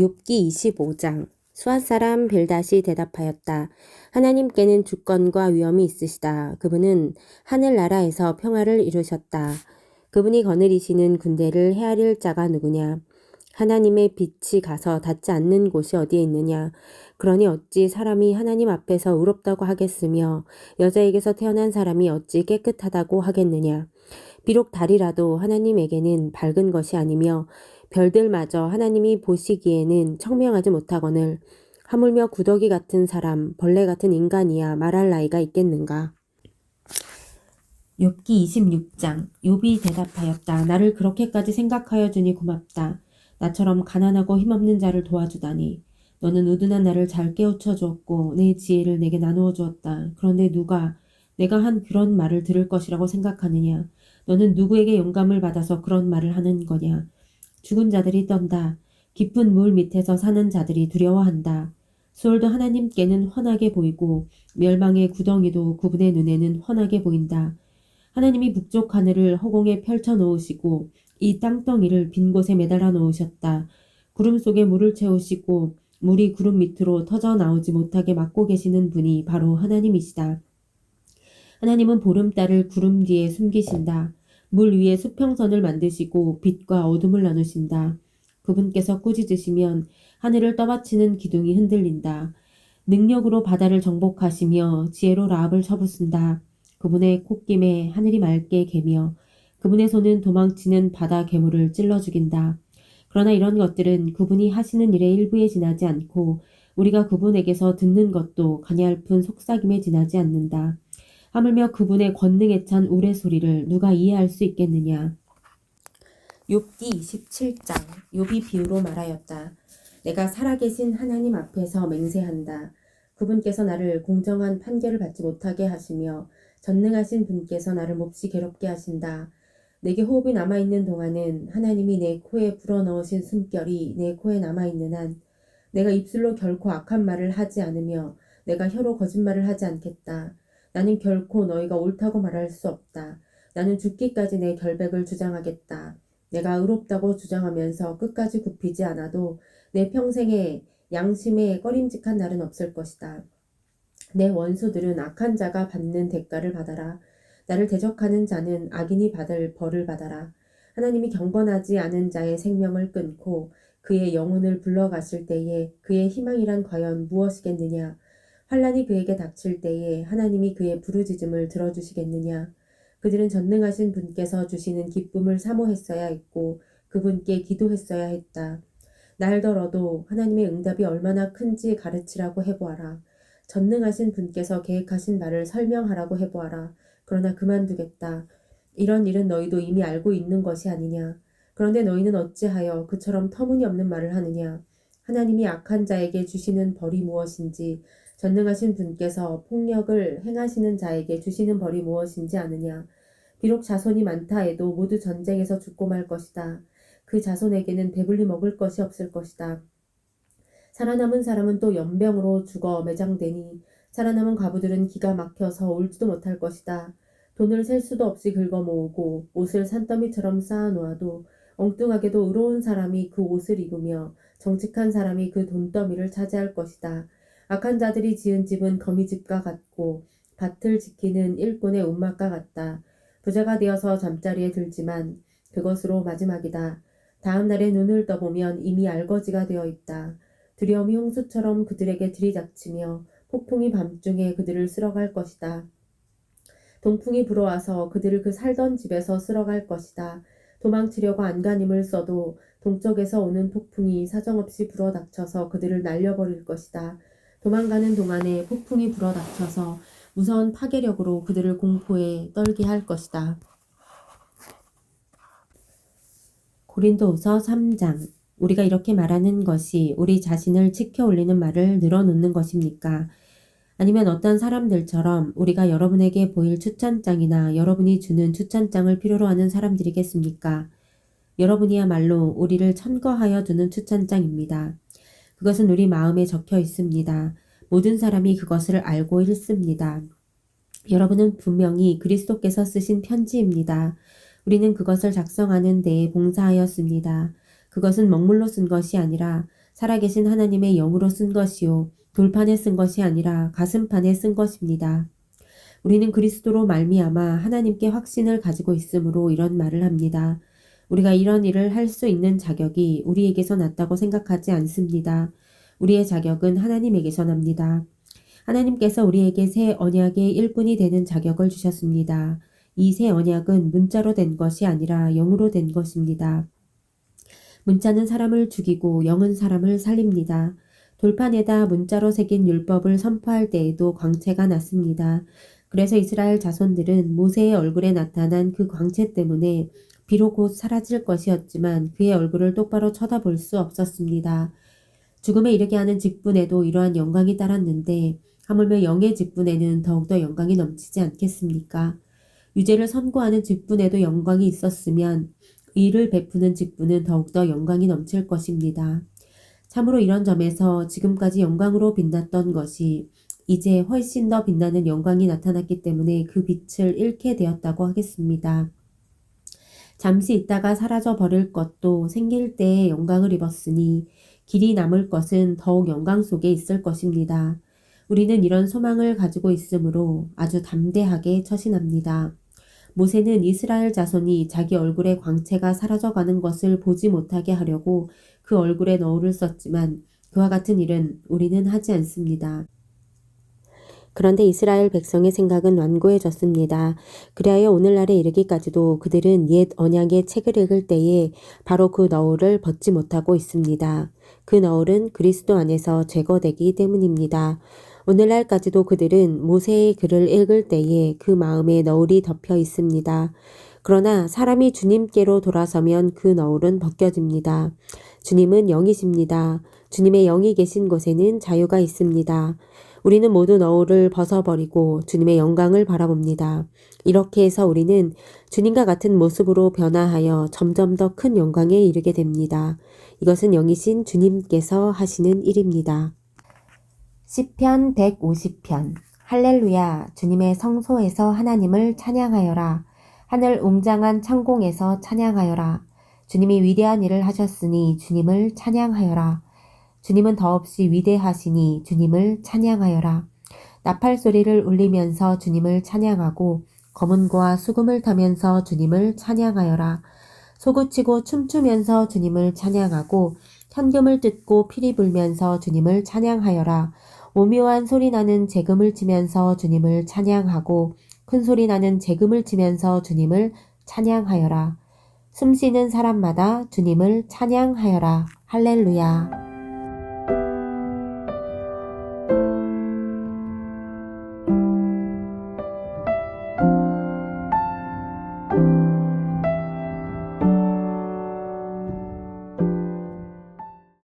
욥기 25장. 수앗 사람 빌닷이 대답하였다. 하나님께는 주권과 위엄이 있으시다. 그분은 하늘나라에서 평화를 이루셨다. 그분이 거느리시는 군대를 헤아릴 자가 누구냐? 하나님의 빛이 가서 닿지 않는 곳이 어디에 있느냐? 그러니 어찌 사람이 하나님 앞에서 의롭다고 하겠으며 여자에게서 태어난 사람이 어찌 깨끗하다고 하겠느냐? 비록 달이라도 하나님에게는 밝은 것이 아니며 별들마저 하나님이 보시기에는 청명하지 못하거늘 하물며 구더기 같은 사람, 벌레 같은 인간이야 말할 나이가 있겠는가. 욥기 26장. 욥이 대답하였다. 나를 그렇게까지 생각하여 주니 고맙다. 나처럼 가난하고 힘없는 자를 도와주다니. 너는 우둔한 나를 잘 깨우쳐 주었고 내 지혜를 내게 나누어 주었다. 그런데 누가 내가 한 그런 말을 들을 것이라고 생각하느냐? 너는 누구에게 영감을 받아서 그런 말을 하는 거냐? 죽은 자들이 떤다. 깊은 물 밑에서 사는 자들이 두려워한다. 수월도 하나님께는 훤하게 보이고 멸망의 구덩이도 그분의 눈에는 훤하게 보인다. 하나님이 북쪽 하늘을 허공에 펼쳐 놓으시고 이 땅덩이를 빈 곳에 매달아 놓으셨다. 구름 속에 물을 채우시고 물이 구름 밑으로 터져 나오지 못하게 막고 계시는 분이 바로 하나님이시다. 하나님은 보름달을 구름 뒤에 숨기신다. 물 위에 수평선을 만드시고 빛과 어둠을 나누신다. 그분께서 꾸짖으시면 하늘을 떠받치는 기둥이 흔들린다. 능력으로 바다를 정복하시며 지혜로 라합을 쳐부순다. 그분의 콧김에 하늘이 맑게 개며 그분의 손은 도망치는 바다 괴물을 찔러 죽인다. 그러나 이런 것들은 그분이 하시는 일의 일부에 지나지 않고 우리가 그분에게서 듣는 것도 가냘픈 속삭임에 지나지 않는다. 하물며 그분의 권능에 찬 우레소리를 누가 이해할 수 있겠느냐. 욥기 27장. 욥이 비유로 말하였다. 내가 살아계신 하나님 앞에서 맹세한다. 그분께서 나를 공정한 판결을 받지 못하게 하시며 전능하신 분께서 나를 몹시 괴롭게 하신다. 내게 호흡이 남아있는 동안은 하나님이 내 코에 불어넣으신 숨결이 내 코에 남아있는 한 내가 입술로 결코 악한 말을 하지 않으며 내가 혀로 거짓말을 하지 않겠다. 나는 결코 너희가 옳다고 말할 수 없다. 나는 죽기까지 내 결백을 주장하겠다. 내가 의롭다고 주장하면서 끝까지 굽히지 않아도 내 평생에 양심에 꺼림직한 날은 없을 것이다. 내 원수들은 악한 자가 받는 대가를 받아라. 나를 대적하는 자는 악인이 받을 벌을 받아라. 하나님이 경건하지 않은 자의 생명을 끊고 그의 영혼을 불러가실 때에 그의 희망이란 과연 무엇이겠느냐? 환란이 그에게 닥칠 때에 하나님이 그의 부르짖음을 들어주시겠느냐? 그들은 전능하신 분께서 주시는 기쁨을 사모했어야 했고 그분께 기도했어야 했다. 날더러도 하나님의 응답이 얼마나 큰지 가르치라고 해보아라. 전능하신 분께서 계획하신 말을 설명하라고 해보아라. 그러나 그만두겠다. 이런 일은 너희도 이미 알고 있는 것이 아니냐. 그런데 너희는 어찌하여 그처럼 터무니없는 말을 하느냐. 하나님이 악한 자에게 주시는 벌이 무엇인지 전능하신 분께서 폭력을 행하시는 자에게 주시는 벌이 무엇인지 아느냐. 비록 자손이 많다 해도 모두 전쟁에서 죽고 말 것이다. 그 자손에게는 배불리 먹을 것이 없을 것이다. 살아남은 사람은 또 연병으로 죽어 매장되니 살아남은 과부들은 기가 막혀서 울지도 못할 것이다. 돈을 셀 수도 없이 긁어 모으고 옷을 산더미처럼 쌓아놓아도 엉뚱하게도 의로운 사람이 그 옷을 입으며 정직한 사람이 그 돈더미를 차지할 것이다. 악한 자들이 지은 집은 거미집과 같고 밭을 지키는 일꾼의 움막과 같다. 부자가 되어서 잠자리에 들지만 그것으로 마지막이다. 다음 날에 눈을 떠보면 이미 알거지가 되어 있다. 두려움이 홍수처럼 그들에게 들이닥치며 폭풍이 밤중에 그들을 쓸어갈 것이다. 동풍이 불어와서 그들을 그 살던 집에서 쓸어갈 것이다. 도망치려고 안간힘을 써도 동쪽에서 오는 폭풍이 사정없이 불어닥쳐서 그들을 날려버릴 것이다. 도망가는 동안에 폭풍이 불어닥쳐서 무서운 파괴력으로 그들을 공포에 떨게 할 것이다. 고린도후서 3장. 우리가 이렇게 말하는 것이 우리 자신을 치켜 올리는 말을 늘어놓는 것입니까? 아니면 어떤 사람들처럼 우리가 여러분에게 보일 추천장이나 여러분이 주는 추천장을 필요로 하는 사람들이겠습니까? 여러분이야말로 우리를 천거하여 두는 추천장입니다. 그것은 우리 마음에 적혀 있습니다. 모든 사람이 그것을 알고 읽습니다. 여러분은 분명히 그리스도께서 쓰신 편지입니다. 우리는 그것을 작성하는 데에 봉사하였습니다. 그것은 먹물로 쓴 것이 아니라 살아계신 하나님의 영으로 쓴 것이요 돌판에 쓴 것이 아니라 가슴판에 쓴 것입니다. 우리는 그리스도로 말미암아 하나님께 확신을 가지고 있으므로 이런 말을 합니다. 우리가 이런 일을 할 수 있는 자격이 우리에게서 났다고 생각하지 않습니다. 우리의 자격은 하나님에게서 납니다. 하나님께서 우리에게 새 언약의 일꾼이 되는 자격을 주셨습니다. 이 새 언약은 문자로 된 것이 아니라 영으로 된 것입니다. 문자는 사람을 죽이고 영은 사람을 살립니다. 돌판에다 문자로 새긴 율법을 선포할 때에도 광채가 났습니다. 그래서 이스라엘 자손들은 모세의 얼굴에 나타난 그 광채 때문에 비록 곧 사라질 것이었지만 그의 얼굴을 똑바로 쳐다볼 수 없었습니다. 죽음에 이르게 하는 직분에도 이러한 영광이 따랐는데 하물며 영의 직분에는 더욱더 영광이 넘치지 않겠습니까? 유죄를 선고하는 직분에도 영광이 있었으면 의를 베푸는 직분은 더욱더 영광이 넘칠 것입니다. 참으로 이런 점에서 지금까지 영광으로 빛났던 것이 이제 훨씬 더 빛나는 영광이 나타났기 때문에 그 빛을 잃게 되었다고 하겠습니다. 잠시 있다가 사라져 버릴 것도 생길 때에 영광을 입었으니 길이 남을 것은 더욱 영광 속에 있을 것입니다. 우리는 이런 소망을 가지고 있으므로 아주 담대하게 처신합니다. 모세는 이스라엘 자손이 자기 얼굴의 광채가 사라져가는 것을 보지 못하게 하려고 그 얼굴에 너울을 썼지만 그와 같은 일은 우리는 하지 않습니다. 그런데 이스라엘 백성의 생각은 완고해졌습니다. 그리하여 오늘날에 이르기까지도 그들은 옛 언약의 책을 읽을 때에 바로 그 너울을 벗지 못하고 있습니다. 그 너울은 그리스도 안에서 제거되기 때문입니다. 오늘날까지도 그들은 모세의 글을 읽을 때에 그 마음에 너울이 덮여 있습니다. 그러나 사람이 주님께로 돌아서면 그 너울은 벗겨집니다. 주님은 영이십니다. 주님의 영이 계신 곳에는 자유가 있습니다. 우리는 모두 너울을 벗어버리고 주님의 영광을 바라봅니다. 이렇게 해서 우리는 주님과 같은 모습으로 변화하여 점점 더 큰 영광에 이르게 됩니다. 이것은 영이신 주님께서 하시는 일입니다. 시편 150편 할렐루야 주님의 성소에서 하나님을 찬양하여라. 하늘 웅장한 창공에서 찬양하여라. 주님이 위대한 일을 하셨으니 주님을 찬양하여라. 주님은 더없이 위대하시니 주님을 찬양하여라. 나팔 소리를 울리면서 주님을 찬양하고 검은고와 수금을 타면서 주님을 찬양하여라. 소구치고 춤추면서 주님을 찬양하고 현금을 뜯고 피리 불면서 주님을 찬양하여라. 오묘한 소리 나는 재금을 치면서 주님을 찬양하고 큰 소리 나는 재금을 치면서 주님을 찬양하여라. 숨쉬는 사람마다 주님을 찬양하여라. 할렐루야.